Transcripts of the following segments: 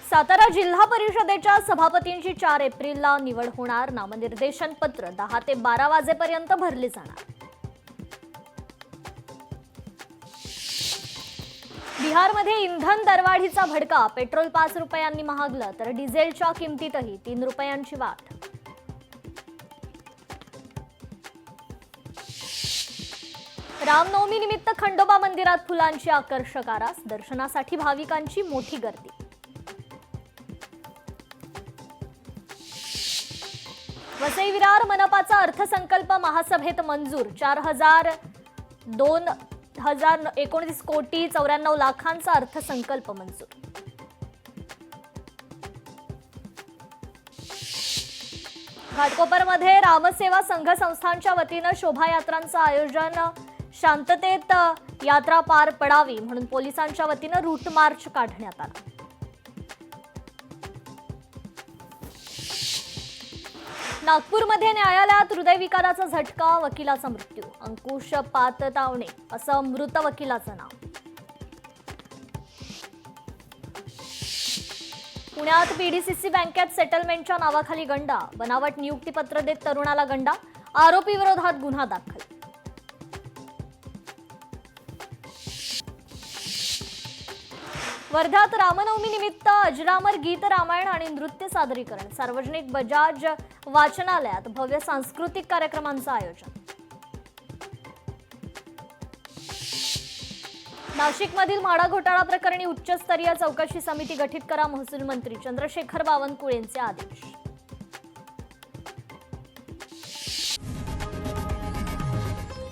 सातारा जिल्हा परिषदेच्या सभापतींची 4 एप्रिलला निवड होणार। नामनिर्देशन पत्र 10 ते 12 वाजेपर्यंत भरले जाणार। बिहारमध्ये इंधन दरवाढीचा भडका। पेट्रोल 5 रुपयांनी महागलं तर डिझेलच्या किमतीतही 3 रुपयांची वाढ। रामनवमी निमित्त खंडोबा मंदिरात फुलांची आकर्षक आरास। दर्शनासाठी भाविकांची मोठी गर्दी। वसई विरार मनपाचा अर्थसंकल्प महासभेत मंजूर। 2019 कोटी 94 लाखांचा अर्थसंकल्प मंजूर। घाटकोपरमध्ये रामसेवा संघ संस्थांच्या वतीनं शोभायात्रांचं आयोजन। शांततेत यात्रा पार पडावी म्हणून पोलिसांच्या वतीनं रूट मार्च काढण्यात आला। नागपूरमध्ये न्यायालयात हृदयविकाराचा झटका। वकिलाचा मृत्यू। अंकुश पाततावणे असं मृत वकिलाचं नाव। पुण्यात पीडीसीसी बँकेत सेटलमेंटच्या नावाखाली गंडा। बनावट नियुक्तीपत्र देत तरुणाला गंडा। आरोपी विरोधात गुन्हा दाखल। वर्ध्यात रामनवमी निमित्त अजरामर गीत रामायण आणि नृत्य सादरीकरण। सार्वजनिक बजाज वाचनालयात भव्य सांस्कृतिक कार्यक्रमांचं आयोजन। नाशिकमधील म्हाडा घोटाळा प्रकरणी उच्चस्तरीय चौकशी समिती गठीत करा। महसूल मंत्री चंद्रशेखर बावनकुळेंचे आदेश।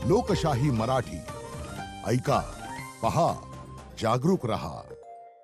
लोकशाही मराठी ऐका, पहा, जागरूक रहा।